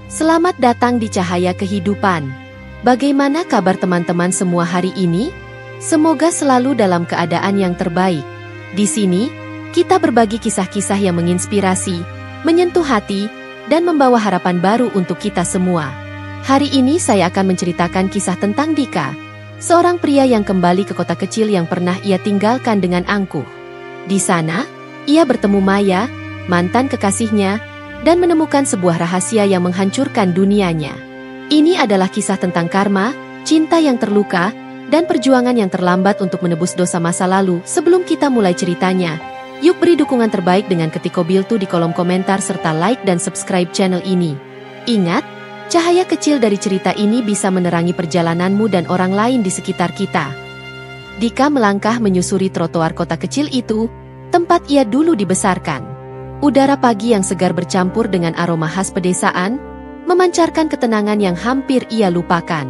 Selamat datang di Cahaya Kehidupan. Bagaimana kabar teman-teman semua hari ini? Semoga selalu dalam keadaan yang terbaik. Di sini, kita berbagi kisah-kisah yang menginspirasi, menyentuh hati, dan membawa harapan baru untuk kita semua. Hari ini saya akan menceritakan kisah tentang Dika, seorang pria yang kembali ke kota kecil yang pernah ia tinggalkan dengan angkuh. Di sana, ia bertemu Maya, mantan kekasihnya, dan menemukan sebuah rahasia yang menghancurkan dunianya. Ini adalah kisah tentang karma, cinta yang terluka, dan perjuangan yang terlambat untuk menebus dosa masa lalu. Sebelum kita mulai ceritanya, yuk beri dukungan terbaik dengan ketik Kobiltu di kolom komentar serta like dan subscribe channel ini. Ingat, cahaya kecil dari cerita ini bisa menerangi perjalananmu dan orang lain di sekitar kita. Dika melangkah menyusuri trotoar kota kecil itu, tempat ia dulu dibesarkan. Udara pagi yang segar bercampur dengan aroma khas pedesaan, memancarkan ketenangan yang hampir ia lupakan.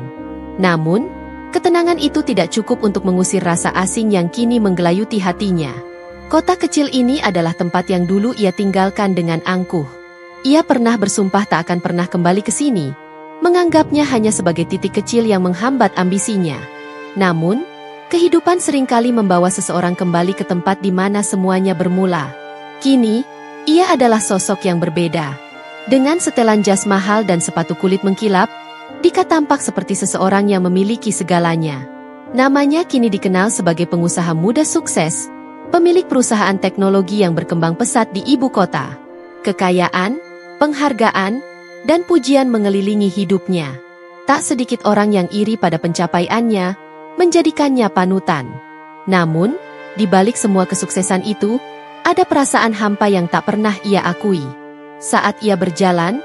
Namun, ketenangan itu tidak cukup untuk mengusir rasa asing yang kini menggelayuti hatinya. Kota kecil ini adalah tempat yang dulu ia tinggalkan dengan angkuh. Ia pernah bersumpah tak akan pernah kembali ke sini, menganggapnya hanya sebagai titik kecil yang menghambat ambisinya. Namun, kehidupan seringkali membawa seseorang kembali ke tempat di mana semuanya bermula. Kini, ia adalah sosok yang berbeda. Dengan setelan jas mahal dan sepatu kulit mengkilap, Dika tampak seperti seseorang yang memiliki segalanya. Namanya kini dikenal sebagai pengusaha muda sukses, pemilik perusahaan teknologi yang berkembang pesat di ibu kota. Kekayaan, penghargaan, dan pujian mengelilingi hidupnya. Tak sedikit orang yang iri pada pencapaiannya, menjadikannya panutan. Namun, di balik semua kesuksesan itu, ada perasaan hampa yang tak pernah ia akui. Saat ia berjalan,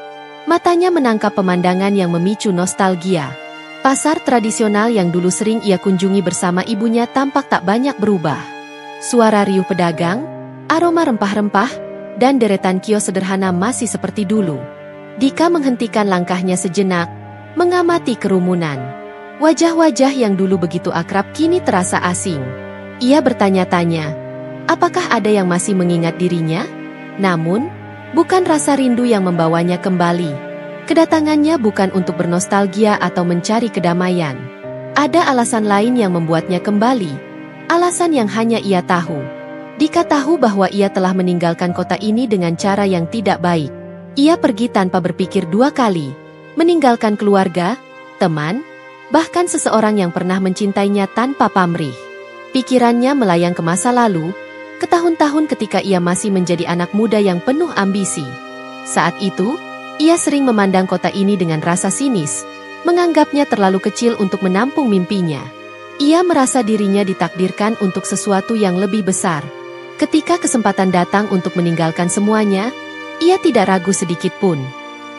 matanya menangkap pemandangan yang memicu nostalgia. Pasar tradisional yang dulu sering ia kunjungi bersama ibunya tampak tak banyak berubah. Suara riuh pedagang, aroma rempah-rempah, dan deretan kios sederhana masih seperti dulu. Dika menghentikan langkahnya sejenak, mengamati kerumunan. Wajah-wajah yang dulu begitu akrab kini terasa asing. Ia bertanya-tanya, apakah ada yang masih mengingat dirinya? Namun, bukan rasa rindu yang membawanya kembali. Kedatangannya bukan untuk bernostalgia atau mencari kedamaian. Ada alasan lain yang membuatnya kembali. Alasan yang hanya ia tahu. Dika tahu bahwa ia telah meninggalkan kota ini dengan cara yang tidak baik. Ia pergi tanpa berpikir dua kali. Meninggalkan keluarga, teman, bahkan seseorang yang pernah mencintainya tanpa pamrih. Pikirannya melayang ke masa lalu, ke tahun-tahun ketika ia masih menjadi anak muda yang penuh ambisi. Saat itu, ia sering memandang kota ini dengan rasa sinis, menganggapnya terlalu kecil untuk menampung mimpinya. Ia merasa dirinya ditakdirkan untuk sesuatu yang lebih besar. Ketika kesempatan datang untuk meninggalkan semuanya, ia tidak ragu sedikit pun.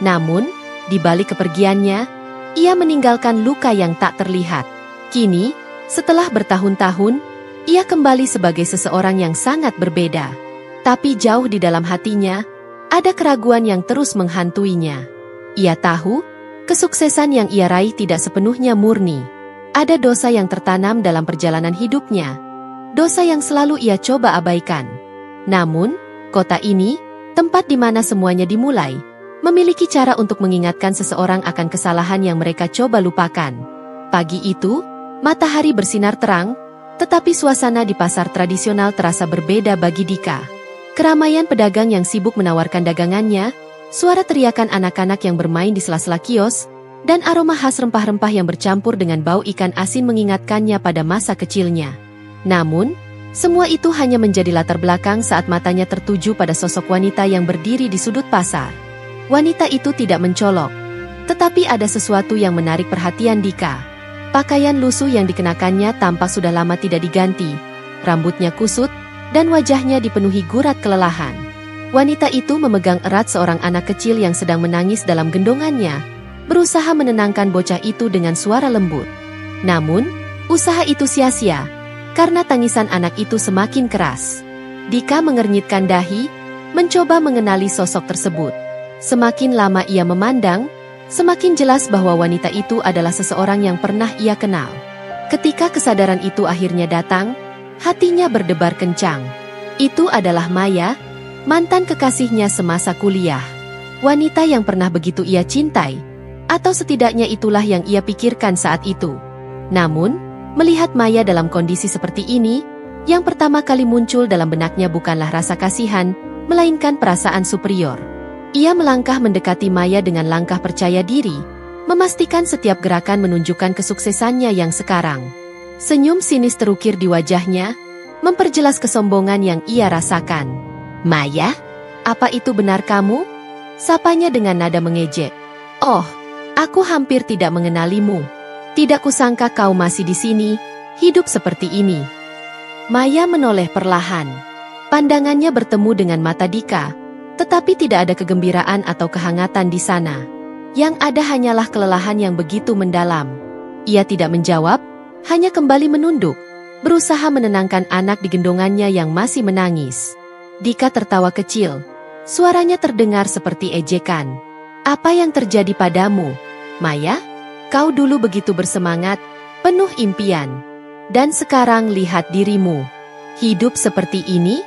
Namun, di balik kepergiannya, ia meninggalkan luka yang tak terlihat. Kini, setelah bertahun-tahun, ia kembali sebagai seseorang yang sangat berbeda. Tapi jauh di dalam hatinya, ada keraguan yang terus menghantuinya. Ia tahu, kesuksesan yang ia raih tidak sepenuhnya murni. Ada dosa yang tertanam dalam perjalanan hidupnya. Dosa yang selalu ia coba abaikan. Namun, kota ini, tempat di mana semuanya dimulai, memiliki cara untuk mengingatkan seseorang akan kesalahan yang mereka coba lupakan. Pagi itu, matahari bersinar terang, tetapi suasana di pasar tradisional terasa berbeda bagi Dika. Keramaian pedagang yang sibuk menawarkan dagangannya, suara teriakan anak-anak yang bermain di sela-sela kios, dan aroma khas rempah-rempah yang bercampur dengan bau ikan asin mengingatkannya pada masa kecilnya. Namun, semua itu hanya menjadi latar belakang saat matanya tertuju pada sosok wanita yang berdiri di sudut pasar. Wanita itu tidak mencolok, tetapi ada sesuatu yang menarik perhatian Dika. Pakaian lusuh yang dikenakannya tampak sudah lama tidak diganti, rambutnya kusut, dan wajahnya dipenuhi gurat kelelahan. Wanita itu memegang erat seorang anak kecil yang sedang menangis dalam gendongannya, berusaha menenangkan bocah itu dengan suara lembut. Namun, usaha itu sia-sia, karena tangisan anak itu semakin keras. Dika mengernyitkan dahi, mencoba mengenali sosok tersebut. Semakin lama ia memandang, semakin jelas bahwa wanita itu adalah seseorang yang pernah ia kenal. Ketika kesadaran itu akhirnya datang, hatinya berdebar kencang. Itu adalah Maya, mantan kekasihnya semasa kuliah. wanita yang pernah begitu ia cintai, atau setidaknya itulah yang ia pikirkan saat itu. Namun, melihat Maya dalam kondisi seperti ini, yang pertama kali muncul dalam benaknya bukanlah rasa kasihan, melainkan perasaan superior. Ia melangkah mendekati Maya dengan langkah percaya diri, memastikan setiap gerakan menunjukkan kesuksesannya yang sekarang. Senyum sinis terukir di wajahnya, memperjelas kesombongan yang ia rasakan. "Maya, apa itu benar kamu?" Sapanya dengan nada mengejek. "Oh, aku hampir tidak mengenalimu. Tidak kusangka kau masih di sini, hidup seperti ini." Maya menoleh perlahan. Pandangannya bertemu dengan mata Dika, tetapi tidak ada kegembiraan atau kehangatan di sana. Yang ada hanyalah kelelahan yang begitu mendalam. Ia tidak menjawab, hanya kembali menunduk, berusaha menenangkan anak di gendongannya yang masih menangis. Dika tertawa kecil. Suaranya terdengar seperti ejekan. "Apa yang terjadi padamu, Maya? Kau dulu begitu bersemangat, penuh impian. Dan sekarang lihat dirimu. Hidup seperti ini?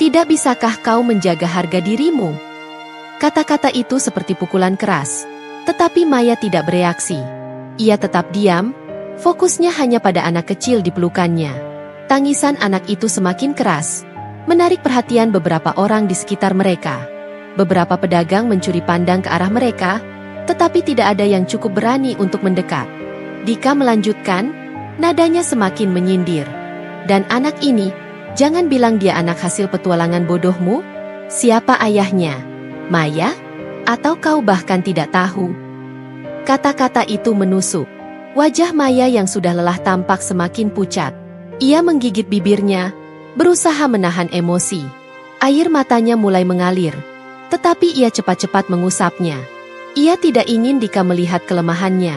Tidak bisakah kau menjaga harga dirimu?" Kata-kata itu seperti pukulan keras. Tetapi Maya tidak bereaksi. Ia tetap diam, fokusnya hanya pada anak kecil di pelukannya. Tangisan anak itu semakin keras, menarik perhatian beberapa orang di sekitar mereka. Beberapa pedagang mencuri pandang ke arah mereka, tetapi tidak ada yang cukup berani untuk mendekat. Dika melanjutkan, nadanya semakin menyindir. "Dan anak ini, jangan bilang dia anak hasil petualangan bodohmu. Siapa ayahnya? Maya? Atau kau bahkan tidak tahu?" Kata-kata itu menusuk. Wajah Maya yang sudah lelah tampak semakin pucat. Ia menggigit bibirnya, berusaha menahan emosi. Air matanya mulai mengalir, tetapi ia cepat-cepat mengusapnya. Ia tidak ingin Dika melihat kelemahannya.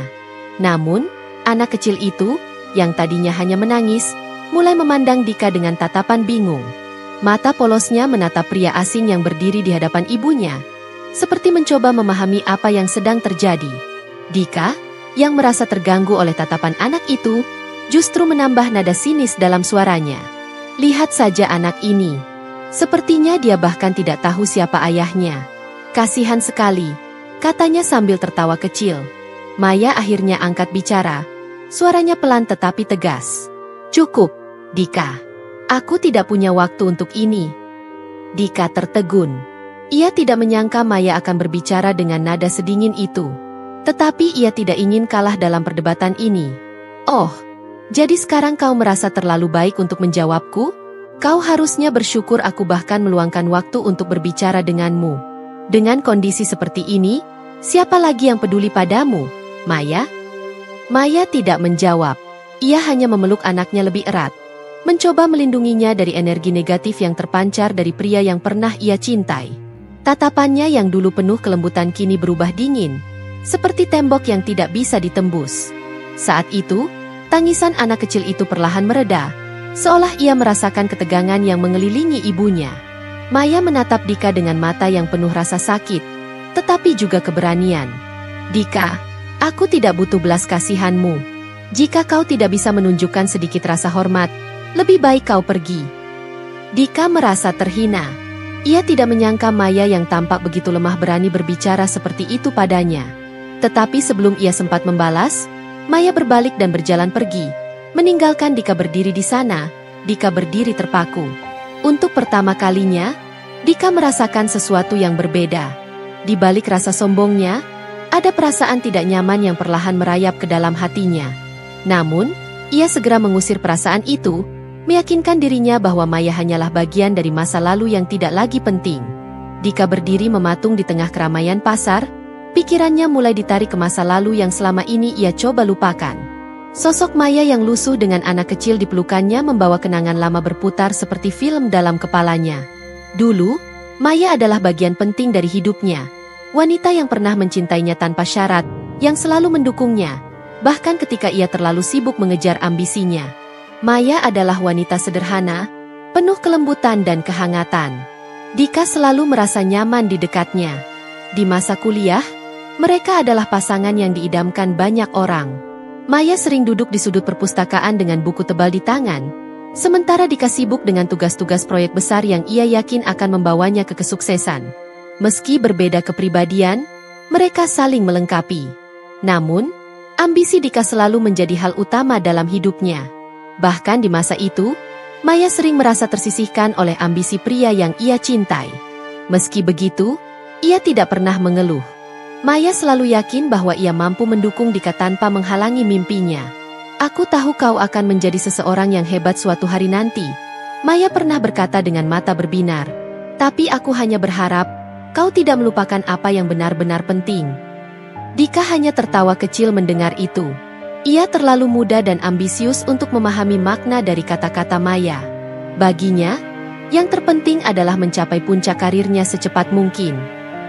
Namun, anak kecil itu, yang tadinya hanya menangis, mulai memandang Dika dengan tatapan bingung. Mata polosnya menatap pria asing yang berdiri di hadapan ibunya, seperti mencoba memahami apa yang sedang terjadi. Dika, yang merasa terganggu oleh tatapan anak itu, justru menambah nada sinis dalam suaranya. "Lihat saja anak ini. Sepertinya dia bahkan tidak tahu siapa ayahnya. Kasihan sekali," katanya sambil tertawa kecil. Maya akhirnya angkat bicara. Suaranya pelan tetapi tegas. "Cukup, Dika. Aku tidak punya waktu untuk ini." Dika tertegun. Ia tidak menyangka Maya akan berbicara dengan nada sedingin itu. Tetapi ia tidak ingin kalah dalam perdebatan ini. "Oh, jadi sekarang kau merasa terlalu baik untuk menjawabku? Kau harusnya bersyukur aku bahkan meluangkan waktu untuk berbicara denganmu. Dengan kondisi seperti ini, siapa lagi yang peduli padamu, Maya?" Maya tidak menjawab. Ia hanya memeluk anaknya lebih erat, mencoba melindunginya dari energi negatif yang terpancar dari pria yang pernah ia cintai. Tatapannya yang dulu penuh kelembutan kini berubah dingin, seperti tembok yang tidak bisa ditembus. Saat itu, tangisan anak kecil itu perlahan mereda, seolah ia merasakan ketegangan yang mengelilingi ibunya. Maya menatap Dika dengan mata yang penuh rasa sakit, tetapi juga keberanian. "Dika, aku tidak butuh belas kasihanmu. Jika kau tidak bisa menunjukkan sedikit rasa hormat, lebih baik kau pergi." Dika merasa terhina. Ia tidak menyangka Maya yang tampak begitu lemah berani berbicara seperti itu padanya. Tetapi sebelum ia sempat membalas, Maya berbalik dan berjalan pergi, meninggalkan Dika berdiri di sana. Dika berdiri terpaku. Untuk pertama kalinya, Dika merasakan sesuatu yang berbeda. Di balik rasa sombongnya, ada perasaan tidak nyaman yang perlahan merayap ke dalam hatinya. Namun, ia segera mengusir perasaan itu, meyakinkan dirinya bahwa Maya hanyalah bagian dari masa lalu yang tidak lagi penting. Dika berdiri mematung di tengah keramaian pasar. Pikirannya mulai ditarik ke masa lalu yang selama ini ia coba lupakan. Sosok Maya yang lusuh dengan anak kecil di pelukannya membawa kenangan lama berputar seperti film dalam kepalanya. Dulu, Maya adalah bagian penting dari hidupnya. Wanita yang pernah mencintainya tanpa syarat, yang selalu mendukungnya, bahkan ketika ia terlalu sibuk mengejar ambisinya. Maya adalah wanita sederhana, penuh kelembutan dan kehangatan. Dika selalu merasa nyaman di dekatnya. Di masa kuliah, mereka adalah pasangan yang diidamkan banyak orang. Maya sering duduk di sudut perpustakaan dengan buku tebal di tangan, sementara Dika sibuk dengan tugas-tugas proyek besar yang ia yakin akan membawanya ke kesuksesan. Meski berbeda kepribadian, mereka saling melengkapi. Namun, ambisi Dika selalu menjadi hal utama dalam hidupnya. Bahkan di masa itu, Maya sering merasa tersisihkan oleh ambisi pria yang ia cintai. Meski begitu, ia tidak pernah mengeluh. Maya selalu yakin bahwa ia mampu mendukung Dika tanpa menghalangi mimpinya. "Aku tahu kau akan menjadi seseorang yang hebat suatu hari nanti," Maya pernah berkata dengan mata berbinar. "Tapi aku hanya berharap kau tidak melupakan apa yang benar-benar penting." Dika hanya tertawa kecil mendengar itu. Ia terlalu muda dan ambisius untuk memahami makna dari kata-kata Maya. Baginya, yang terpenting adalah mencapai puncak karirnya secepat mungkin.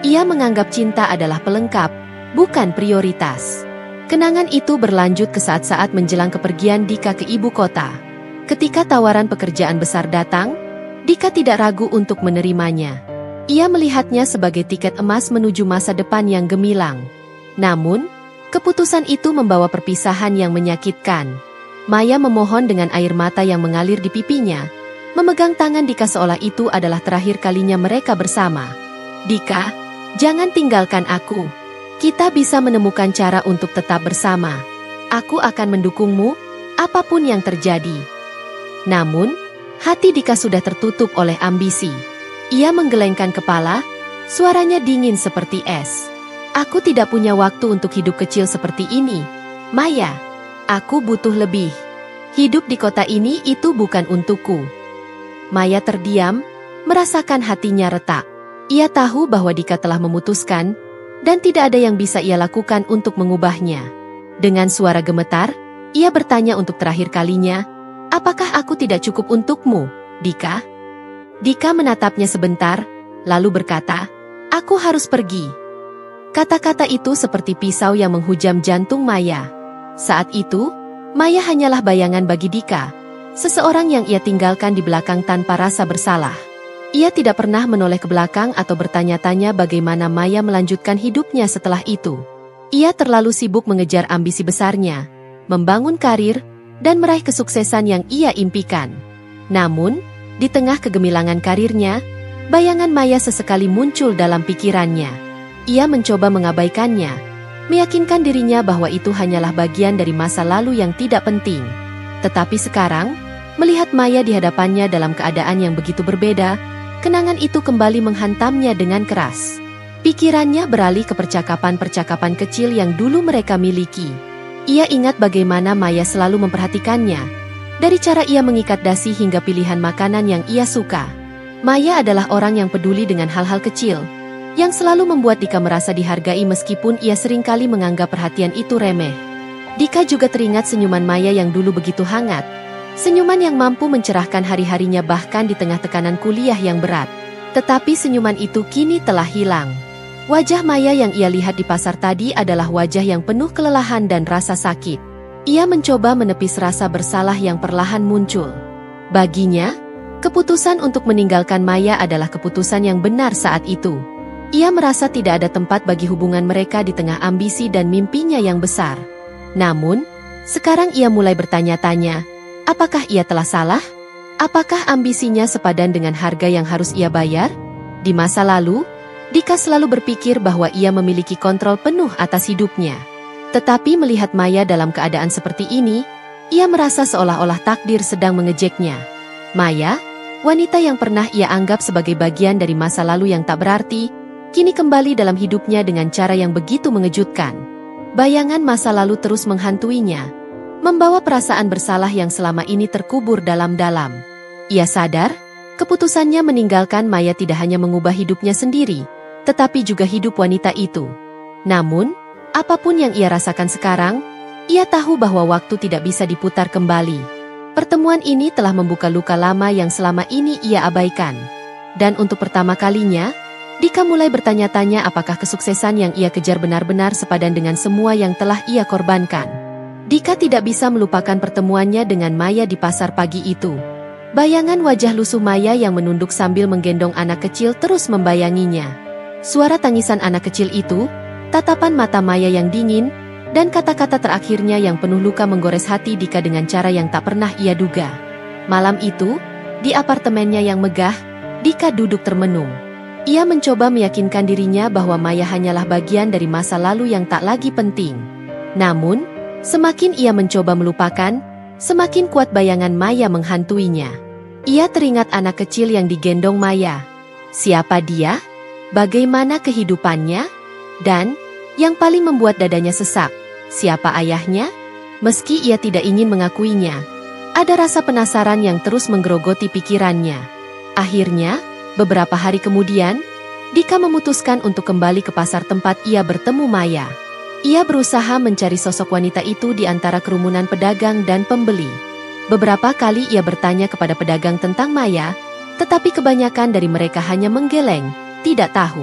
Ia menganggap cinta adalah pelengkap, bukan prioritas. Kenangan itu berlanjut ke saat-saat menjelang kepergian Dika ke ibu kota. Ketika tawaran pekerjaan besar datang, Dika tidak ragu untuk menerimanya. Ia melihatnya sebagai tiket emas menuju masa depan yang gemilang. Namun, keputusan itu membawa perpisahan yang menyakitkan. Maya memohon dengan air mata yang mengalir di pipinya, memegang tangan Dika seolah itu adalah terakhir kalinya mereka bersama. "Dika, jangan tinggalkan aku. Kita bisa menemukan cara untuk tetap bersama. Aku akan mendukungmu, apapun yang terjadi." Namun, hati Dika sudah tertutup oleh ambisi. Ia menggelengkan kepala, suaranya dingin seperti es. "Aku tidak punya waktu untuk hidup kecil seperti ini, Maya. Aku butuh lebih. Hidup di kota ini itu bukan untukku." Maya terdiam, merasakan hatinya retak. Ia tahu bahwa Dika telah memutuskan, dan tidak ada yang bisa ia lakukan untuk mengubahnya. Dengan suara gemetar, ia bertanya untuk terakhir kalinya, "Apakah aku tidak cukup untukmu, Dika?" Dika menatapnya sebentar, lalu berkata, "Aku harus pergi." Kata-kata itu seperti pisau yang menghujam jantung Maya. Saat itu, Maya hanyalah bayangan bagi Dika, seseorang yang ia tinggalkan di belakang tanpa rasa bersalah. Ia tidak pernah menoleh ke belakang atau bertanya-tanya bagaimana Maya melanjutkan hidupnya setelah itu. Ia terlalu sibuk mengejar ambisi besarnya, membangun karir, dan meraih kesuksesan yang ia impikan. Namun, di tengah kegemilangan karirnya, bayangan Maya sesekali muncul dalam pikirannya. Ia mencoba mengabaikannya, meyakinkan dirinya bahwa itu hanyalah bagian dari masa lalu yang tidak penting. Tetapi sekarang, melihat Maya di hadapannya dalam keadaan yang begitu berbeda, kenangan itu kembali menghantamnya dengan keras. Pikirannya beralih ke percakapan-percakapan kecil yang dulu mereka miliki. Ia ingat bagaimana Maya selalu memperhatikannya, dari cara ia mengikat dasi hingga pilihan makanan yang ia suka. Maya adalah orang yang peduli dengan hal-hal kecil, yang selalu membuat Dika merasa dihargai meskipun ia seringkali menganggap perhatian itu remeh. Dika juga teringat senyuman Maya yang dulu begitu hangat. Senyuman yang mampu mencerahkan hari-harinya bahkan di tengah tekanan kuliah yang berat. Tetapi senyuman itu kini telah hilang. Wajah Maya yang ia lihat di pasar tadi adalah wajah yang penuh kelelahan dan rasa sakit. Ia mencoba menepis rasa bersalah yang perlahan muncul. Baginya, keputusan untuk meninggalkan Maya adalah keputusan yang benar saat itu. Ia merasa tidak ada tempat bagi hubungan mereka di tengah ambisi dan mimpinya yang besar. Namun, sekarang ia mulai bertanya-tanya, apakah ia telah salah? Apakah ambisinya sepadan dengan harga yang harus ia bayar? Di masa lalu, Dika selalu berpikir bahwa ia memiliki kontrol penuh atas hidupnya. Tetapi melihat Maya dalam keadaan seperti ini, ia merasa seolah-olah takdir sedang mengejeknya. Maya, wanita yang pernah ia anggap sebagai bagian dari masa lalu yang tak berarti, kini kembali dalam hidupnya dengan cara yang begitu mengejutkan. Bayangan masa lalu terus menghantuinya, membawa perasaan bersalah yang selama ini terkubur dalam-dalam. Ia sadar, keputusannya meninggalkan Maya tidak hanya mengubah hidupnya sendiri, tetapi juga hidup wanita itu. Namun, apapun yang ia rasakan sekarang, ia tahu bahwa waktu tidak bisa diputar kembali. Pertemuan ini telah membuka luka lama yang selama ini ia abaikan. Dan untuk pertama kalinya, Dika mulai bertanya-tanya apakah kesuksesan yang ia kejar benar-benar sepadan dengan semua yang telah ia korbankan. Dika tidak bisa melupakan pertemuannya dengan Maya di pasar pagi itu. Bayangan wajah lusuh Maya yang menunduk sambil menggendong anak kecil terus membayanginya. Suara tangisan anak kecil itu, tatapan mata Maya yang dingin, dan kata-kata terakhirnya yang penuh luka menggores hati Dika dengan cara yang tak pernah ia duga. Malam itu, di apartemennya yang megah, Dika duduk termenung. Ia mencoba meyakinkan dirinya bahwa Maya hanyalah bagian dari masa lalu yang tak lagi penting. Namun, semakin ia mencoba melupakan, semakin kuat bayangan Maya menghantuinya. Ia teringat anak kecil yang digendong Maya. Siapa dia? Bagaimana kehidupannya? Dan, yang paling membuat dadanya sesak, siapa ayahnya? Meski ia tidak ingin mengakuinya, ada rasa penasaran yang terus menggerogoti pikirannya. Akhirnya, beberapa hari kemudian, Dika memutuskan untuk kembali ke pasar tempat ia bertemu Maya. Ia berusaha mencari sosok wanita itu di antara kerumunan pedagang dan pembeli. Beberapa kali ia bertanya kepada pedagang tentang Maya, tetapi kebanyakan dari mereka hanya menggeleng, tidak tahu.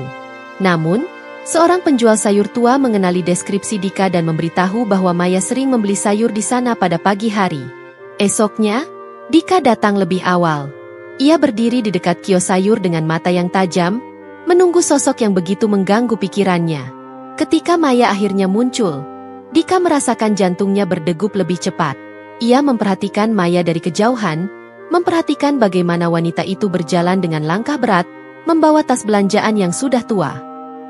Namun, seorang penjual sayur tua mengenali deskripsi Dika dan memberitahu bahwa Maya sering membeli sayur di sana pada pagi hari. Esoknya, Dika datang lebih awal. Ia berdiri di dekat kios sayur dengan mata yang tajam, menunggu sosok yang begitu mengganggu pikirannya. Ketika Maya akhirnya muncul, Dika merasakan jantungnya berdegup lebih cepat. Ia memperhatikan Maya dari kejauhan, memperhatikan bagaimana wanita itu berjalan dengan langkah berat, membawa tas belanjaan yang sudah tua.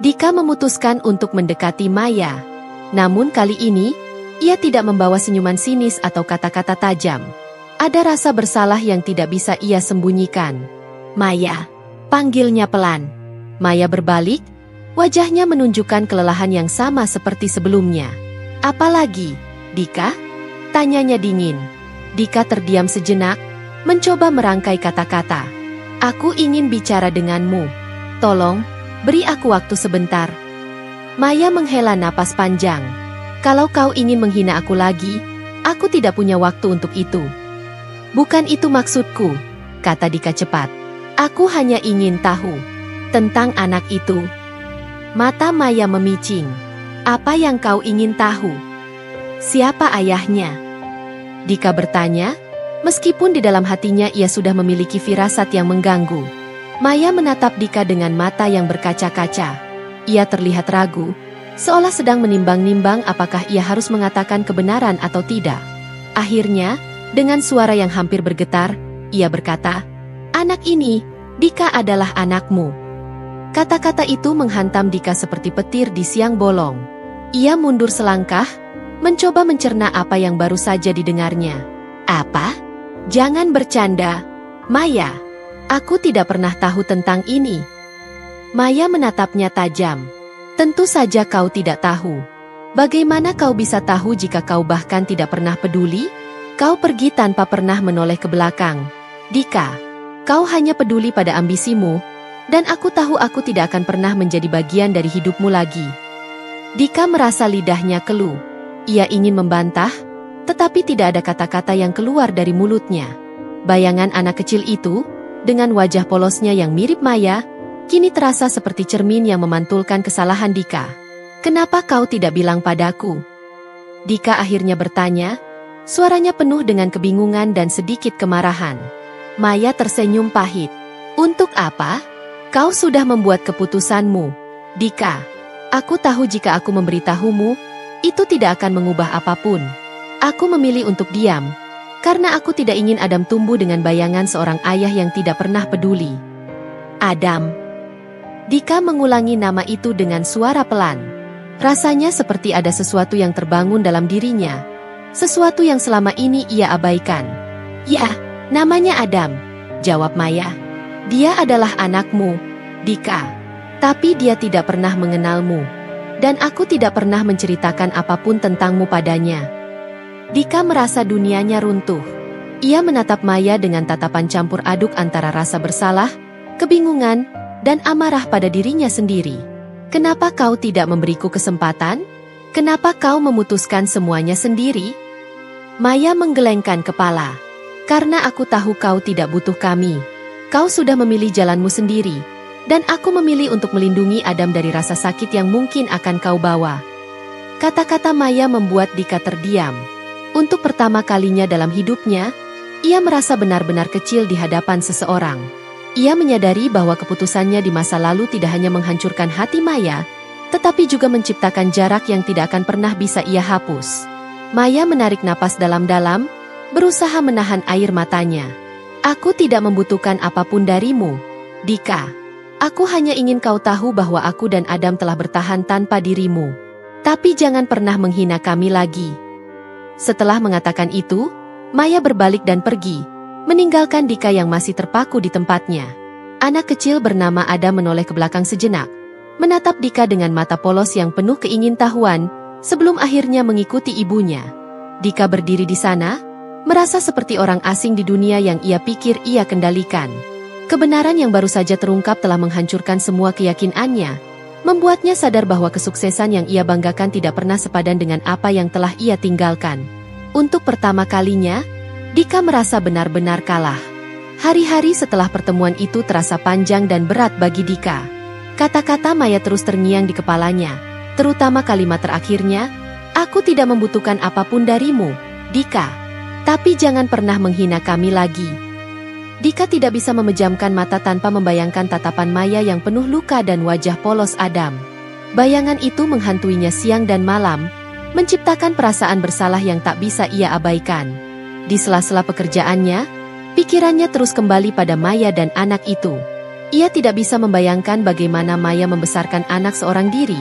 Dika memutuskan untuk mendekati Maya. Namun kali ini, ia tidak membawa senyuman sinis atau kata-kata tajam. Ada rasa bersalah yang tidak bisa ia sembunyikan. Maya, panggilnya pelan. Maya berbalik, wajahnya menunjukkan kelelahan yang sama seperti sebelumnya. Apalagi, Dika? Tanyanya dingin. Dika terdiam sejenak, mencoba merangkai kata-kata. Aku ingin bicara denganmu. Tolong, beri aku waktu sebentar. Maya menghela napas panjang. Kalau kau ingin menghina aku lagi, aku tidak punya waktu untuk itu. Bukan itu maksudku, kata Dika cepat. Aku hanya ingin tahu tentang anak itu. Mata Maya memicing. Apa yang kau ingin tahu? Siapa ayahnya? Dika bertanya, meskipun di dalam hatinya ia sudah memiliki firasat yang mengganggu. Maya menatap Dika dengan mata yang berkaca-kaca. Ia terlihat ragu, seolah sedang menimbang-nimbang apakah ia harus mengatakan kebenaran atau tidak. Akhirnya, dengan suara yang hampir bergetar, ia berkata, "Anak ini, Dika adalah anakmu." Kata-kata itu menghantam Dika seperti petir di siang bolong. Ia mundur selangkah, mencoba mencerna apa yang baru saja didengarnya. "Apa? Jangan bercanda, Maya. Aku tidak pernah tahu tentang ini." Maya menatapnya tajam. "Tentu saja kau tidak tahu. Bagaimana kau bisa tahu jika kau bahkan tidak pernah peduli? Kau pergi tanpa pernah menoleh ke belakang. Dika, kau hanya peduli pada ambisimu, dan aku tahu aku tidak akan pernah menjadi bagian dari hidupmu lagi." Dika merasa lidahnya keluh. Ia ingin membantah, tetapi tidak ada kata-kata yang keluar dari mulutnya. Bayangan anak kecil itu, dengan wajah polosnya yang mirip Maya, kini terasa seperti cermin yang memantulkan kesalahan Dika. "Kenapa kau tidak bilang padaku?" Dika akhirnya bertanya, suaranya penuh dengan kebingungan dan sedikit kemarahan. Maya tersenyum pahit. "Untuk apa? Kau sudah membuat keputusanmu, Dika. Aku tahu jika aku memberitahumu, itu tidak akan mengubah apapun. Aku memilih untuk diam, karena aku tidak ingin Adam tumbuh dengan bayangan seorang ayah yang tidak pernah peduli." "Adam." Dika mengulangi nama itu dengan suara pelan. Rasanya seperti ada sesuatu yang terbangun dalam dirinya. Sesuatu yang selama ini ia abaikan. "Ya, namanya Adam," jawab Maya. "Dia adalah anakmu, Dika. Tapi dia tidak pernah mengenalmu. Dan aku tidak pernah menceritakan apapun tentangmu padanya." Dika merasa dunianya runtuh. Ia menatap Maya dengan tatapan campur aduk antara rasa bersalah, kebingungan, dan amarah pada dirinya sendiri. "Kenapa kau tidak memberiku kesempatan? Kenapa kau memutuskan semuanya sendiri?" Maya menggelengkan kepala. "Karena aku tahu kau tidak butuh kami. Kau sudah memilih jalanmu sendiri, dan aku memilih untuk melindungi Adam dari rasa sakit yang mungkin akan kau bawa." Kata-kata Maya membuat Dika terdiam. Untuk pertama kalinya dalam hidupnya, ia merasa benar-benar kecil di hadapan seseorang. Ia menyadari bahwa keputusannya di masa lalu tidak hanya menghancurkan hati Maya, tetapi juga menciptakan jarak yang tidak akan pernah bisa ia hapus. Maya menarik napas dalam-dalam, berusaha menahan air matanya. "Aku tidak membutuhkan apapun darimu, Dika. Aku hanya ingin kau tahu bahwa aku dan Adam telah bertahan tanpa dirimu. Tapi jangan pernah menghina kami lagi. Setelah mengatakan itu, Maya berbalik dan pergi, meninggalkan Dika yang masih terpaku di tempatnya. Anak kecil bernama Adam menoleh ke belakang sejenak, menatap Dika dengan mata polos yang penuh keingintahuan, sebelum akhirnya mengikuti ibunya. Dika berdiri di sana, merasa seperti orang asing di dunia yang ia pikir ia kendalikan. Kebenaran yang baru saja terungkap telah menghancurkan semua keyakinannya, membuatnya sadar bahwa kesuksesan yang ia banggakan tidak pernah sepadan dengan apa yang telah ia tinggalkan. Untuk pertama kalinya, Dika merasa benar-benar kalah. Hari-hari setelah pertemuan itu terasa panjang dan berat bagi Dika. Kata-kata Maya terus terngiang di kepalanya, terutama kalimat terakhirnya, "Aku tidak membutuhkan apapun darimu, Dika. Tapi jangan pernah menghina kami lagi." Dika tidak bisa memejamkan mata tanpa membayangkan tatapan Maya yang penuh luka dan wajah polos Adam. Bayangan itu menghantuinya siang dan malam, menciptakan perasaan bersalah yang tak bisa ia abaikan. Di sela-sela pekerjaannya, pikirannya terus kembali pada Maya dan anak itu. Ia tidak bisa membayangkan bagaimana Maya membesarkan anak seorang diri,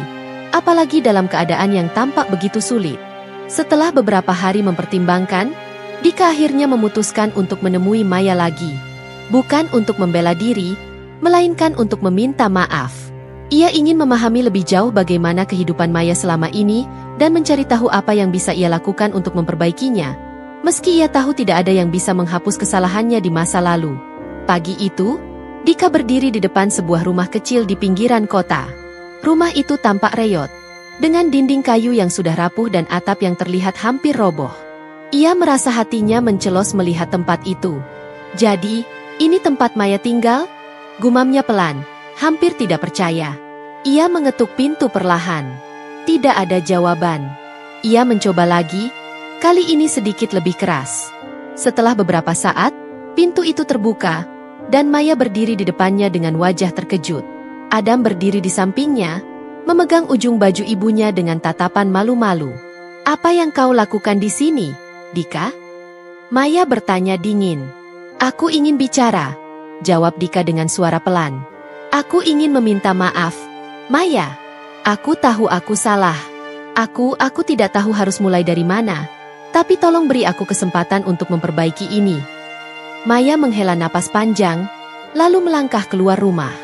apalagi dalam keadaan yang tampak begitu sulit. Setelah beberapa hari mempertimbangkan, Dika akhirnya memutuskan untuk menemui Maya lagi. Bukan untuk membela diri, melainkan untuk meminta maaf. Ia ingin memahami lebih jauh bagaimana kehidupan Maya selama ini dan mencari tahu apa yang bisa ia lakukan untuk memperbaikinya. Meski ia tahu tidak ada yang bisa menghapus kesalahannya di masa lalu. Pagi itu, Dika berdiri di depan sebuah rumah kecil di pinggiran kota. Rumah itu tampak reyot, dengan dinding kayu yang sudah rapuh dan atap yang terlihat hampir roboh. Ia merasa hatinya mencelos melihat tempat itu. "Jadi, ini tempat Maya tinggal?" Gumamnya pelan, hampir tidak percaya. Ia mengetuk pintu perlahan. Tidak ada jawaban. Ia mencoba lagi, kali ini sedikit lebih keras. Setelah beberapa saat, pintu itu terbuka, dan Maya berdiri di depannya dengan wajah terkejut. Adam berdiri di sampingnya, memegang ujung baju ibunya dengan tatapan malu-malu. "Apa yang kau lakukan di sini, Dika?" Maya bertanya dingin. "Aku ingin bicara," jawab Dika dengan suara pelan. "Aku ingin meminta maaf, Maya. Aku tahu aku salah. Aku tidak tahu harus mulai dari mana. Tapi tolong beri aku kesempatan untuk memperbaiki ini." Maya menghela napas panjang, lalu melangkah keluar rumah.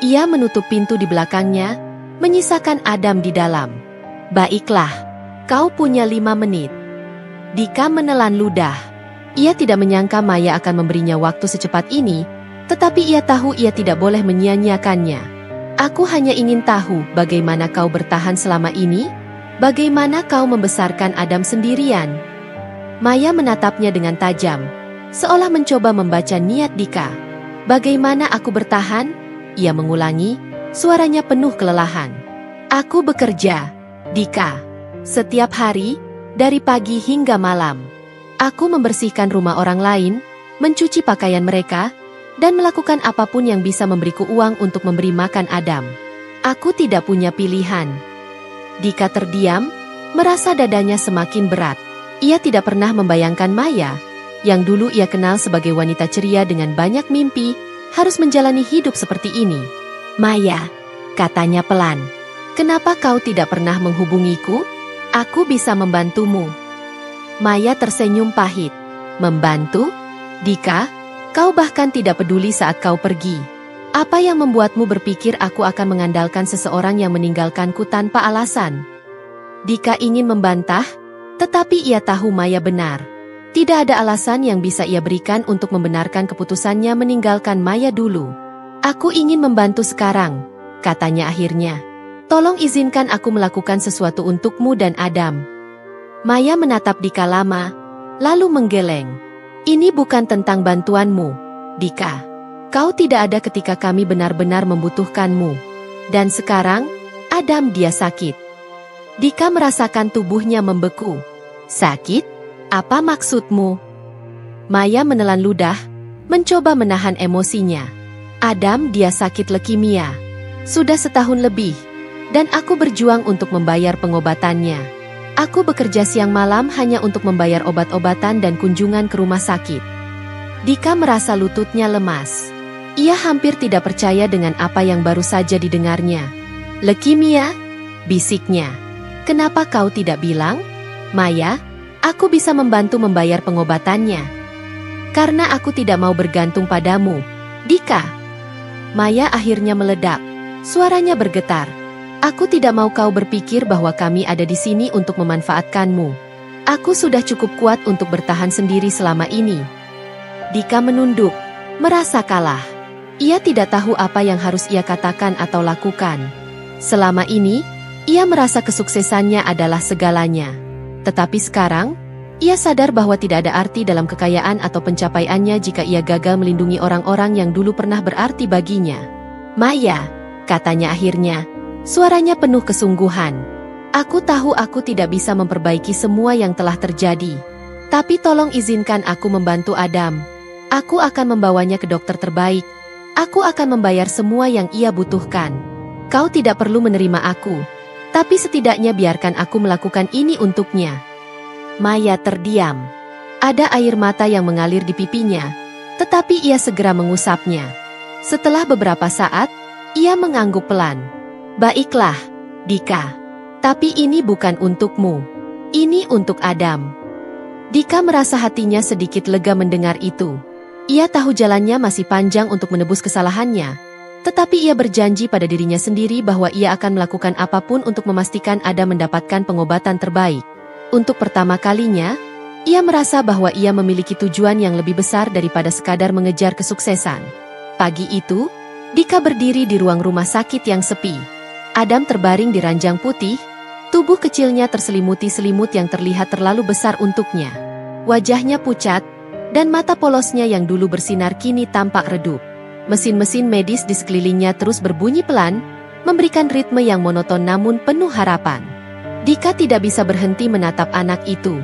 Ia menutup pintu di belakangnya, menyisakan Adam di dalam. "Baiklah, kau punya 5 menit. Dika menelan ludah. Ia tidak menyangka Maya akan memberinya waktu secepat ini, tetapi ia tahu ia tidak boleh menyia-nyiakannya. "Aku hanya ingin tahu bagaimana kau bertahan selama ini, bagaimana kau membesarkan Adam sendirian." Maya menatapnya dengan tajam, seolah mencoba membaca niat Dika. "Bagaimana aku bertahan?" Ia mengulangi, suaranya penuh kelelahan. "Aku bekerja, Dika. Setiap hari, dari pagi hingga malam. Aku membersihkan rumah orang lain, mencuci pakaian mereka, dan melakukan apapun yang bisa memberiku uang untuk memberi makan Adam. Aku tidak punya pilihan." Dika terdiam, merasa dadanya semakin berat. Ia tidak pernah membayangkan Maya, yang dulu ia kenal sebagai wanita ceria dengan banyak mimpi, harus menjalani hidup seperti ini. "Maya," katanya pelan, "kenapa kau tidak pernah menghubungiku? Aku bisa membantumu." Maya tersenyum pahit. "Membantu? Dika, kau bahkan tidak peduli saat kau pergi. Apa yang membuatmu berpikir aku akan mengandalkan seseorang yang meninggalkanku tanpa alasan?" Dika ingin membantah, tetapi ia tahu Maya benar. Tidak ada alasan yang bisa ia berikan untuk membenarkan keputusannya meninggalkan Maya dulu. "Aku ingin membantu sekarang," katanya akhirnya. "Tolong izinkan aku melakukan sesuatu untukmu dan Adam." Maya menatap Dika lama, lalu menggeleng. "Ini bukan tentang bantuanmu, Dika. Kau tidak ada ketika kami benar-benar membutuhkanmu. Dan sekarang, Adam dia sakit." Dika merasakan tubuhnya membeku. "Sakit? Apa maksudmu?" Maya menelan ludah, mencoba menahan emosinya. "Adam dia sakit leukemia. Sudah setahun lebih, dan aku berjuang untuk membayar pengobatannya. Aku bekerja siang malam hanya untuk membayar obat-obatan dan kunjungan ke rumah sakit." Dika merasa lututnya lemas. Ia hampir tidak percaya dengan apa yang baru saja didengarnya. "Leukemia?" bisiknya. "Kenapa kau tidak bilang?" "Maya, aku bisa membantu membayar pengobatannya." "Karena aku tidak mau bergantung padamu, Dika." Maya akhirnya meledak. Suaranya bergetar. "Aku tidak mau kau berpikir bahwa kami ada di sini untuk memanfaatkanmu. Aku sudah cukup kuat untuk bertahan sendiri selama ini." Dika menunduk, merasa kalah. Ia tidak tahu apa yang harus ia katakan atau lakukan. Selama ini, ia merasa kesuksesannya adalah segalanya. Tetapi sekarang, ia sadar bahwa tidak ada arti dalam kekayaan atau pencapaiannya jika ia gagal melindungi orang-orang yang dulu pernah berarti baginya. "Maya," katanya akhirnya, suaranya penuh kesungguhan. "Aku tahu aku tidak bisa memperbaiki semua yang telah terjadi. Tapi tolong izinkan aku membantu Adam. Aku akan membawanya ke dokter terbaik. Aku akan membayar semua yang ia butuhkan. Kau tidak perlu menerima aku. Tapi setidaknya biarkan aku melakukan ini untuknya." Maya terdiam. Ada air mata yang mengalir di pipinya, tetapi ia segera mengusapnya. Setelah beberapa saat, ia mengangguk pelan. "Baiklah, Dika. Tapi ini bukan untukmu. Ini untuk Adam." Dika merasa hatinya sedikit lega mendengar itu. Ia tahu jalannya masih panjang untuk menebus kesalahannya, tetapi ia berjanji pada dirinya sendiri bahwa ia akan melakukan apapun untuk memastikan Adam mendapatkan pengobatan terbaik. Untuk pertama kalinya, ia merasa bahwa ia memiliki tujuan yang lebih besar daripada sekadar mengejar kesuksesan. Pagi itu, Dika berdiri di ruang rumah sakit yang sepi. Adam terbaring di ranjang putih, tubuh kecilnya terselimuti selimut yang terlihat terlalu besar untuknya. Wajahnya pucat, dan mata polosnya yang dulu bersinar kini tampak redup. Mesin-mesin medis di sekelilingnya terus berbunyi pelan, memberikan ritme yang monoton namun penuh harapan. Dika tidak bisa berhenti menatap anak itu.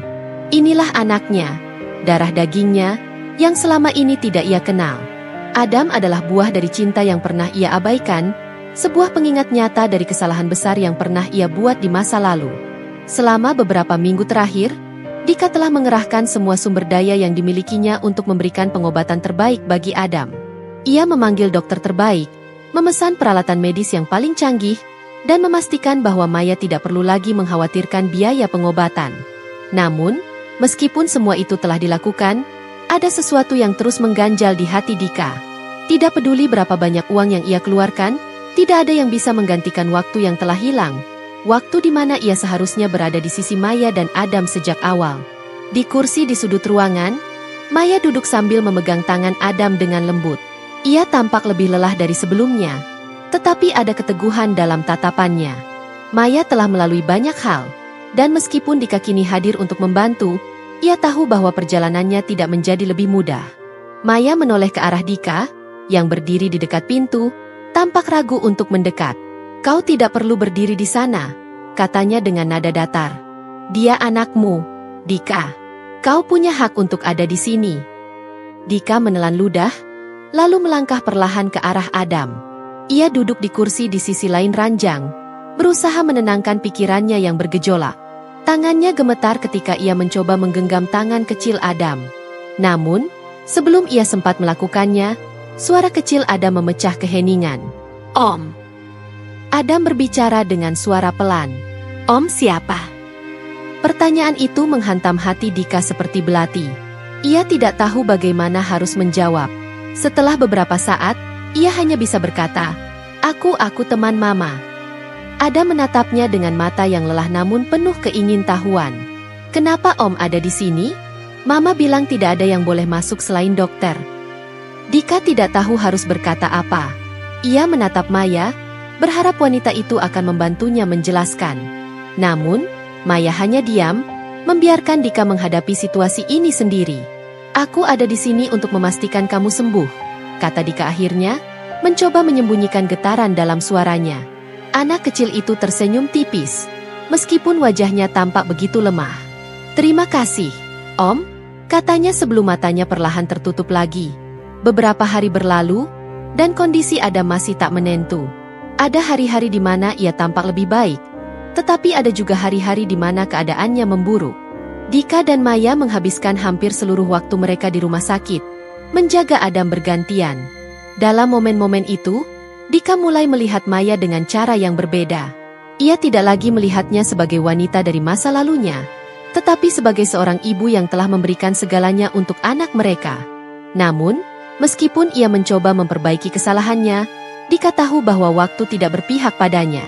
Inilah anaknya, darah dagingnya, yang selama ini tidak ia kenal. Adam adalah buah dari cinta yang pernah ia abaikan, sebuah pengingat nyata dari kesalahan besar yang pernah ia buat di masa lalu. Selama beberapa minggu terakhir, Dika telah mengerahkan semua sumber daya yang dimilikinya untuk memberikan pengobatan terbaik bagi Adam. Ia memanggil dokter terbaik, memesan peralatan medis yang paling canggih, dan memastikan bahwa Maya tidak perlu lagi mengkhawatirkan biaya pengobatan. Namun, meskipun semua itu telah dilakukan, ada sesuatu yang terus mengganjal di hati Dika. Tidak peduli berapa banyak uang yang ia keluarkan, tidak ada yang bisa menggantikan waktu yang telah hilang. Waktu di mana ia seharusnya berada di sisi Maya dan Adam sejak awal. Di kursi di sudut ruangan, Maya duduk sambil memegang tangan Adam dengan lembut. Ia tampak lebih lelah dari sebelumnya, tetapi ada keteguhan dalam tatapannya. Maya telah melalui banyak hal, dan meskipun Dika kini hadir untuk membantu, ia tahu bahwa perjalanannya tidak menjadi lebih mudah. Maya menoleh ke arah Dika, yang berdiri di dekat pintu, tampak ragu untuk mendekat. "Kau tidak perlu berdiri di sana," katanya dengan nada datar. "Dia anakmu, Dika. Kau punya hak untuk ada di sini." Dika menelan ludah, lalu melangkah perlahan ke arah Adam. Ia duduk di kursi di sisi lain ranjang, berusaha menenangkan pikirannya yang bergejolak. Tangannya gemetar ketika ia mencoba menggenggam tangan kecil Adam. Namun, sebelum ia sempat melakukannya, suara kecil Adam memecah keheningan. "Om." Adam berbicara dengan suara pelan. "Om siapa?" Pertanyaan itu menghantam hati Dika seperti belati. Ia tidak tahu bagaimana harus menjawab. Setelah beberapa saat, ia hanya bisa berkata, Aku teman Mama." Adam menatapnya dengan mata yang lelah namun penuh keingintahuan. "Kenapa Om ada di sini? Mama bilang tidak ada yang boleh masuk selain dokter." Dika tidak tahu harus berkata apa. Ia menatap Maya, berharap wanita itu akan membantunya menjelaskan. Namun, Maya hanya diam, membiarkan Dika menghadapi situasi ini sendiri. "Aku ada di sini untuk memastikan kamu sembuh," kata Dika akhirnya, mencoba menyembunyikan getaran dalam suaranya. Anak kecil itu tersenyum tipis, meskipun wajahnya tampak begitu lemah. "Terima kasih, Om," katanya sebelum matanya perlahan tertutup lagi. Beberapa hari berlalu, dan kondisi Adam masih tak menentu. Ada hari-hari di mana ia tampak lebih baik, tetapi ada juga hari-hari di mana keadaannya memburuk. Dika dan Maya menghabiskan hampir seluruh waktu mereka di rumah sakit, menjaga Adam bergantian. Dalam momen-momen itu, Dika mulai melihat Maya dengan cara yang berbeda. Ia tidak lagi melihatnya sebagai wanita dari masa lalunya, tetapi sebagai seorang ibu yang telah memberikan segalanya untuk anak mereka. Namun, meskipun ia mencoba memperbaiki kesalahannya, Dika tahu bahwa waktu tidak berpihak padanya.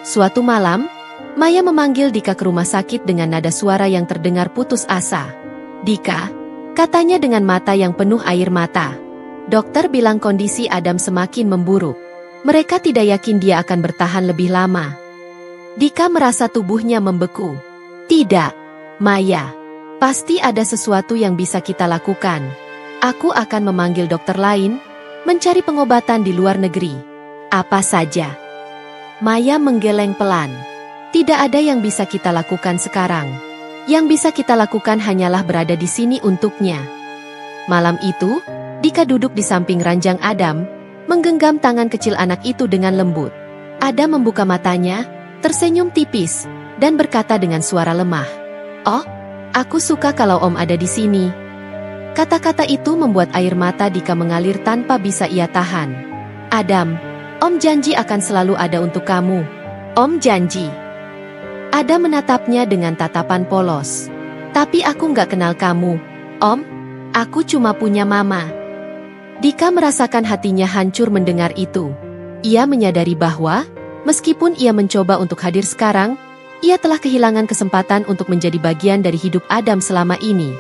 Suatu malam, Maya memanggil Dika ke rumah sakit dengan nada suara yang terdengar putus asa. "Dika," katanya dengan mata yang penuh air mata. "Dokter bilang kondisi Adam semakin memburuk. Mereka tidak yakin dia akan bertahan lebih lama." Dika merasa tubuhnya membeku. "Tidak, Maya. Pasti ada sesuatu yang bisa kita lakukan. Aku akan memanggil dokter lain, mencari pengobatan di luar negeri." "Apa saja?" Maya menggeleng pelan. "Tidak ada yang bisa kita lakukan sekarang. Yang bisa kita lakukan hanyalah berada di sini untuknya." Malam itu, Dika duduk di samping ranjang Adam, menggenggam tangan kecil anak itu dengan lembut. Adam membuka matanya, tersenyum tipis, dan berkata dengan suara lemah, "Oh, aku suka kalau Om ada di sini." Kata-kata itu membuat air mata Dika mengalir tanpa bisa ia tahan. "Adam, Om janji akan selalu ada untuk kamu. Om janji." Adam menatapnya dengan tatapan polos. "Tapi aku nggak kenal kamu, Om. Aku cuma punya Mama." Dika merasakan hatinya hancur mendengar itu. Ia menyadari bahwa, meskipun ia mencoba untuk hadir sekarang, ia telah kehilangan kesempatan untuk menjadi bagian dari hidup Adam selama ini.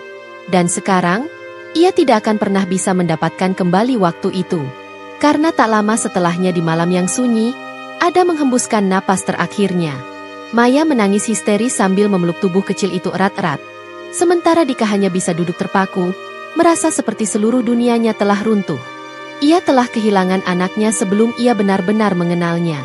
Dan sekarang, ia tidak akan pernah bisa mendapatkan kembali waktu itu. Karena tak lama setelahnya di malam yang sunyi, Adam menghembuskan napas terakhirnya. Maya menangis histeris sambil memeluk tubuh kecil itu erat-erat. Sementara Dika hanya bisa duduk terpaku, merasa seperti seluruh dunianya telah runtuh. Ia telah kehilangan anaknya sebelum ia benar-benar mengenalnya.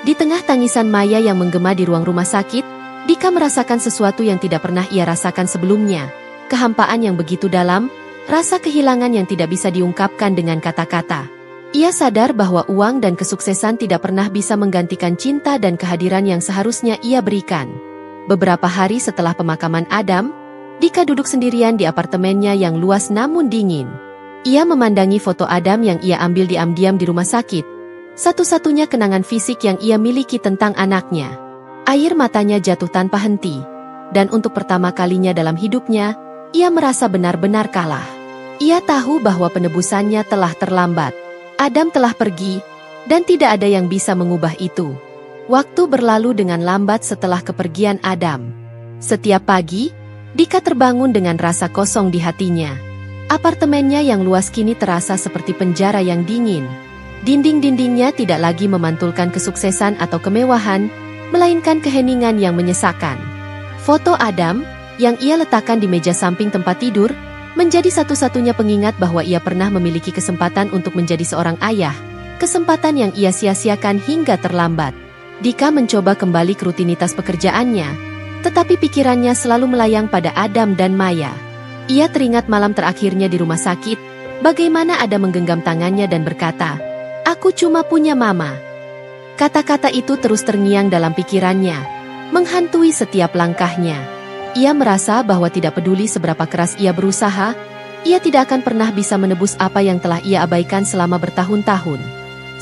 Di tengah tangisan Maya yang menggema di ruang rumah sakit, Dika merasakan sesuatu yang tidak pernah ia rasakan sebelumnya. Kehampaan yang begitu dalam, rasa kehilangan yang tidak bisa diungkapkan dengan kata-kata. Ia sadar bahwa uang dan kesuksesan tidak pernah bisa menggantikan cinta dan kehadiran yang seharusnya ia berikan. Beberapa hari setelah pemakaman Adam, Dika duduk sendirian di apartemennya yang luas namun dingin. Ia memandangi foto Adam yang ia ambil diam-diam di rumah sakit, satu-satunya kenangan fisik yang ia miliki tentang anaknya. Air matanya jatuh tanpa henti, dan untuk pertama kalinya dalam hidupnya, ia merasa benar-benar kalah. Ia tahu bahwa penebusannya telah terlambat. Adam telah pergi, dan tidak ada yang bisa mengubah itu. Waktu berlalu dengan lambat setelah kepergian Adam. Setiap pagi, Dika terbangun dengan rasa kosong di hatinya. Apartemennya yang luas kini terasa seperti penjara yang dingin. Dinding-dindingnya tidak lagi memantulkan kesuksesan atau kemewahan, melainkan keheningan yang menyesakkan. Foto Adam, yang ia letakkan di meja samping tempat tidur, menjadi satu-satunya pengingat bahwa ia pernah memiliki kesempatan untuk menjadi seorang ayah, kesempatan yang ia sia-siakan hingga terlambat. Dika mencoba kembali ke rutinitas pekerjaannya, tetapi pikirannya selalu melayang pada Adam dan Maya. Ia teringat malam terakhirnya di rumah sakit, bagaimana Adam menggenggam tangannya dan berkata, "Aku cuma punya Mama." Kata-kata itu terus terngiang dalam pikirannya, menghantui setiap langkahnya. Ia merasa bahwa tidak peduli seberapa keras ia berusaha, ia tidak akan pernah bisa menebus apa yang telah ia abaikan selama bertahun-tahun.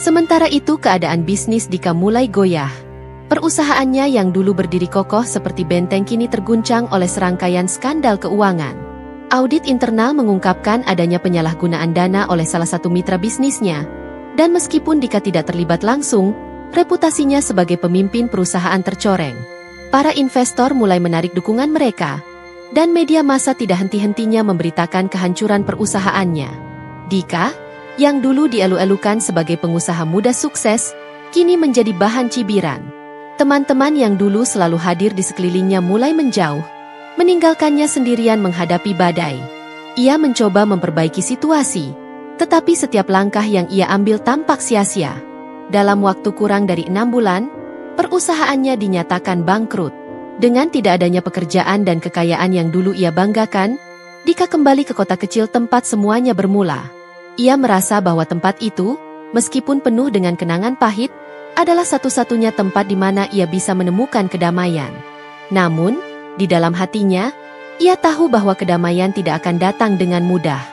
Sementara itu keadaan bisnis Dika mulai goyah. Perusahaannya yang dulu berdiri kokoh seperti benteng kini terguncang oleh serangkaian skandal keuangan. Audit internal mengungkapkan adanya penyalahgunaan dana oleh salah satu mitra bisnisnya, dan meskipun Dika tidak terlibat langsung, reputasinya sebagai pemimpin perusahaan tercoreng. Para investor mulai menarik dukungan mereka, dan media massa tidak henti-hentinya memberitakan kehancuran perusahaannya. Dika, yang dulu dielu-elukan sebagai pengusaha muda sukses, kini menjadi bahan cibiran. Teman-teman yang dulu selalu hadir di sekelilingnya mulai menjauh, meninggalkannya sendirian menghadapi badai. Ia mencoba memperbaiki situasi, tetapi setiap langkah yang ia ambil tampak sia-sia. Dalam waktu kurang dari 6 bulan, perusahaannya dinyatakan bangkrut. Dengan tidak adanya pekerjaan dan kekayaan yang dulu ia banggakan, Dika kembali ke kota kecil tempat semuanya bermula. Ia merasa bahwa tempat itu, meskipun penuh dengan kenangan pahit, adalah satu-satunya tempat di mana ia bisa menemukan kedamaian. Namun, di dalam hatinya, ia tahu bahwa kedamaian tidak akan datang dengan mudah.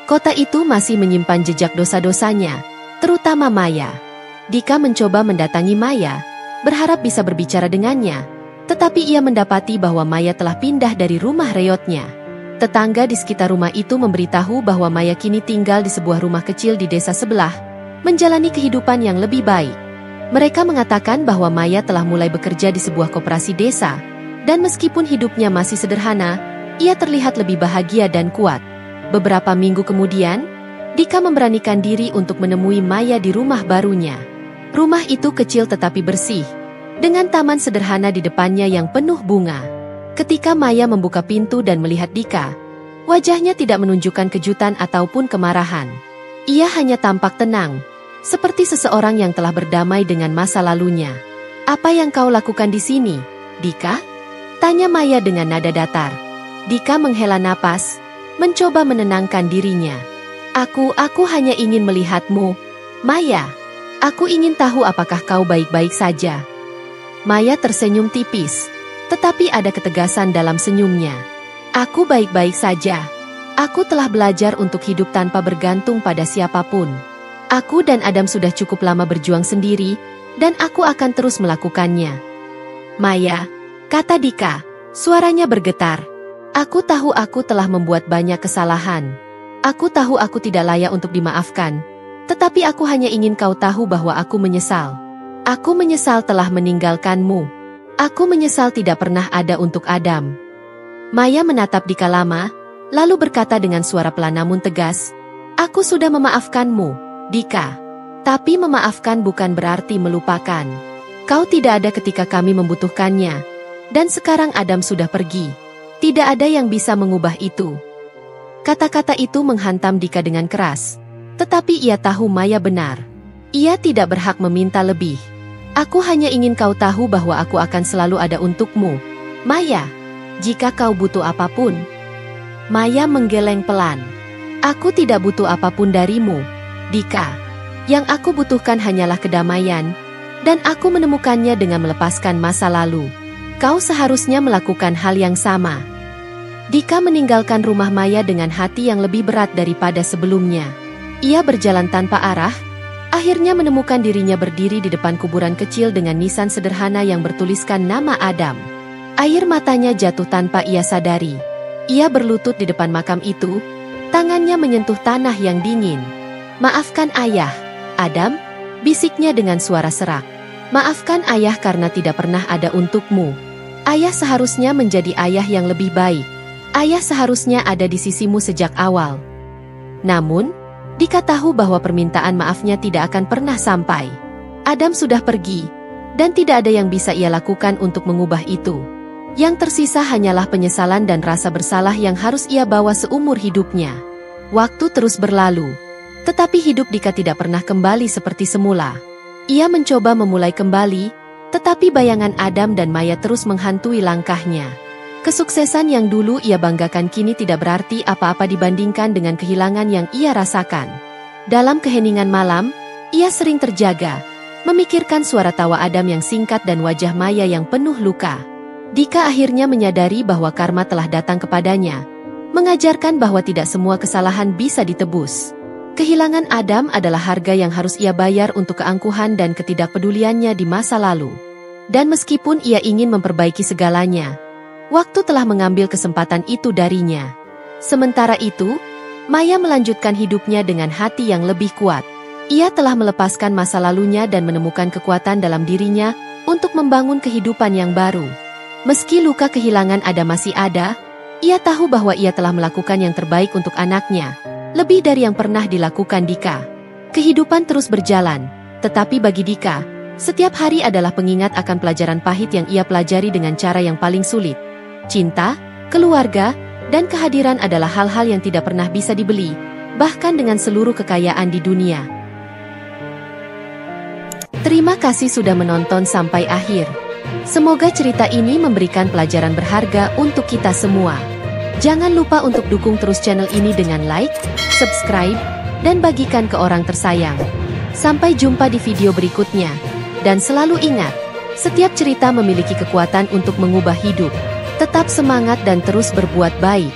Kota itu masih menyimpan jejak dosa-dosanya, terutama Maya. Dika mencoba mendatangi Maya, berharap bisa berbicara dengannya, tetapi ia mendapati bahwa Maya telah pindah dari rumah reotnya. Tetangga di sekitar rumah itu memberitahu bahwa Maya kini tinggal di sebuah rumah kecil di desa sebelah, menjalani kehidupan yang lebih baik. Mereka mengatakan bahwa Maya telah mulai bekerja di sebuah koperasi desa, dan meskipun hidupnya masih sederhana, ia terlihat lebih bahagia dan kuat. Beberapa minggu kemudian, Dika memberanikan diri untuk menemui Maya di rumah barunya. Rumah itu kecil tetapi bersih, dengan taman sederhana di depannya yang penuh bunga. Ketika Maya membuka pintu dan melihat Dika, wajahnya tidak menunjukkan kejutan ataupun kemarahan. Ia hanya tampak tenang, seperti seseorang yang telah berdamai dengan masa lalunya. "Apa yang kau lakukan di sini, Dika?" tanya Maya dengan nada datar. Dika menghela napas, mencoba menenangkan dirinya. Aku hanya ingin melihatmu, Maya. Aku ingin tahu apakah kau baik-baik saja." Maya tersenyum tipis, tetapi ada ketegasan dalam senyumnya. "Aku baik-baik saja. Aku telah belajar untuk hidup tanpa bergantung pada siapapun. Aku dan Adam sudah cukup lama berjuang sendiri, dan aku akan terus melakukannya." "Maya," kata Dika, suaranya bergetar. "Aku tahu aku telah membuat banyak kesalahan. Aku tahu aku tidak layak untuk dimaafkan. Tetapi aku hanya ingin kau tahu bahwa aku menyesal. Aku menyesal telah meninggalkanmu. Aku menyesal tidak pernah ada untuk Adam." Maya menatap Dika lama, lalu berkata dengan suara pelan namun tegas, "Aku sudah memaafkanmu, Dika. Tapi memaafkan bukan berarti melupakan. Kau tidak ada ketika kami membutuhkannya. Dan sekarang Adam sudah pergi. Tidak ada yang bisa mengubah itu." Kata-kata itu menghantam Dika dengan keras. Tetapi ia tahu Maya benar. Ia tidak berhak meminta lebih. "Aku hanya ingin kau tahu bahwa aku akan selalu ada untukmu, Maya. Jika kau butuh apapun." Maya menggeleng pelan. "Aku tidak butuh apapun darimu, Dika. Yang aku butuhkan hanyalah kedamaian, dan aku menemukannya dengan melepaskan masa lalu. Kau seharusnya melakukan hal yang sama." Dika meninggalkan rumah Maya dengan hati yang lebih berat daripada sebelumnya. Ia berjalan tanpa arah, akhirnya menemukan dirinya berdiri di depan kuburan kecil dengan nisan sederhana yang bertuliskan nama Adam. Air matanya jatuh tanpa ia sadari. Ia berlutut di depan makam itu, tangannya menyentuh tanah yang dingin. "Maafkan ayah, Adam," bisiknya dengan suara serak. "Maafkan ayah karena tidak pernah ada untukmu. Ayah seharusnya menjadi ayah yang lebih baik. Ayah seharusnya ada di sisimu sejak awal." Namun, Dika tahu bahwa permintaan maafnya tidak akan pernah sampai. Adam sudah pergi, dan tidak ada yang bisa ia lakukan untuk mengubah itu. Yang tersisa hanyalah penyesalan dan rasa bersalah yang harus ia bawa seumur hidupnya. Waktu terus berlalu, tetapi hidup Dika tidak pernah kembali seperti semula. Ia mencoba memulai kembali, tetapi bayangan Adam dan Maya terus menghantui langkahnya. Kesuksesan yang dulu ia banggakan kini tidak berarti apa-apa dibandingkan dengan kehilangan yang ia rasakan. Dalam keheningan malam, ia sering terjaga, memikirkan suara tawa Adam yang singkat dan wajah Maya yang penuh luka. Dika akhirnya menyadari bahwa karma telah datang kepadanya, mengajarkan bahwa tidak semua kesalahan bisa ditebus. Kehilangan Adam adalah harga yang harus ia bayar untuk keangkuhan dan ketidakpeduliannya di masa lalu. Dan meskipun ia ingin memperbaiki segalanya, waktu telah mengambil kesempatan itu darinya. Sementara itu, Maya melanjutkan hidupnya dengan hati yang lebih kuat. Ia telah melepaskan masa lalunya dan menemukan kekuatan dalam dirinya untuk membangun kehidupan yang baru. Meski luka kehilangan Adam masih ada, ia tahu bahwa ia telah melakukan yang terbaik untuk anaknya, lebih dari yang pernah dilakukan Dika. Kehidupan terus berjalan, tetapi bagi Dika, setiap hari adalah pengingat akan pelajaran pahit yang ia pelajari dengan cara yang paling sulit. Cinta, keluarga, dan kehadiran adalah hal-hal yang tidak pernah bisa dibeli, bahkan dengan seluruh kekayaan di dunia. Terima kasih sudah menonton sampai akhir. Semoga cerita ini memberikan pelajaran berharga untuk kita semua. Jangan lupa untuk dukung terus channel ini dengan like, subscribe, dan bagikan ke orang tersayang. Sampai jumpa di video berikutnya. Dan selalu ingat, setiap cerita memiliki kekuatan untuk mengubah hidup. Tetap semangat dan terus berbuat baik.